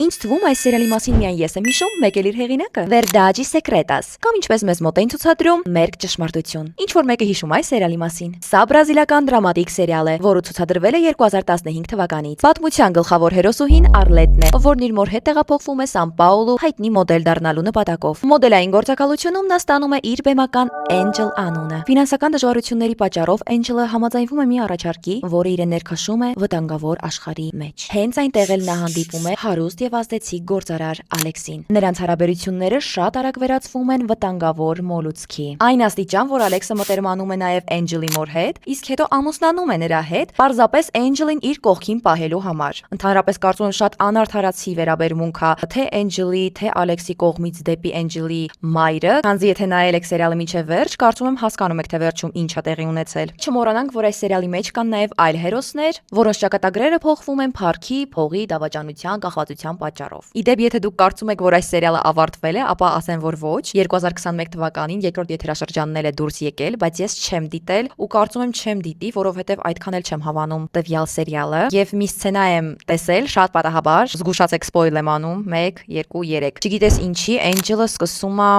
Ինչ թվում այս սերիալի մասին միայն ես եմ հիշում, մեկ էլ իր հեղինակը։ Verdade Secretas, կամ ինչպես մեզ մոտ են ցուցադրում, մերկ ճշմարտություն։ Ինչ որ մեկը հիշում այս սերիալի մասին։ Սա բրազիլական դրամատիկ սերիալ է, որը ցուցադրվել է 2015 թվականից։ Պատմության գլխավոր հերոսուհին Արլետն է, որն իր մոր հետ տեղափոխվում է Սան Պաուլո հայտնի մոդել դառնալու նպատակով։ Մոդելային գործակալությունում նա ստանում է իր բեմական Angel անունը։ Ֆինանսական դժվարությունների պատճառով Angel-ը համաձայնվում է մի առաջարկի, որը իրեն ներքաշում է վտանգավոր աշխարհի մեջ։ Հենց այնտեղ էլ նա հանդիպում է հարուստ եւ ազդեցիկ գործարար Ալեքսին։ Նրանց հարաբերությունները շատ արագ վերածվում են վտանգավոր մոլուցքի։ Այն աստիճան, որ Ալեքսը մտերմանում է նաեւ Angel-ի մոր հետ, իսկ հետո ամուսնանում է նրա հետ, պարզապես Angel-ին իր կողքին պահելու համար։ Ընդհանրապես կարծում եմ շատ անարդարացի վերաբերմունք է թե Angel-ի, թե Ալեքսի կողմից դեպի Angel-ի մայրը, քանզի եթե նայել եք սերիալը մինչև վերջ, կարծում եմ հասկանում եք թե վերջում ինչ է տեղի ունեցել։ Չմոռանանք, որ այս սերիալի մեջ կան նաեւ այլ հերոսներ, որոնց ճակատագրերը փոխվում են փառքի, փողի, դավաճանության, կախվածության պատճառով։ Իդեպ, եթե դուք կարծում եք, որ այս սերիալը ավարտվել է, ապա ասեմ, որ ոչ, 2021 թվականին երկրորդ եթերաշրջանն էլ է դուրս եկել, բայց ես չեմ դիտել ու կարծում եմ չեմ դիտի, որովհետև այդքան էլ չեմ հավանում տվյալ սերիալը եւ մի սցենա եմ տեսել, շատ պատահաբար, զգուշացեք սպոյլ եմ անում, 1, 2, 3։ Չգիտես ինչի, Angel-ը սկսում է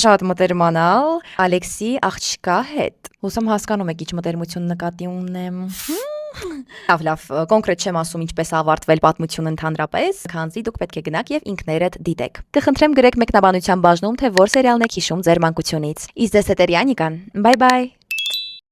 շատ մտերմանալ Ալեքսի աղջկա հետ։ Հուսամ հասկանում եք ինչ մտերմություն նկատի ունեմ։ Լավ, կոնկրետ չեմ ասում ինչպես է ավարտվել պատմությունը ընդհանրապես, քանզի դուք պետք է գնաք եւ ինքներդ դիտեք։ Կխնդրեմ գրեք մեկնաբանության բաժնում, թե որ սերիալն եք հիշում ձեր մանկությունից։ Իսկ դե Սետերյանիկան։ Բայ բայ։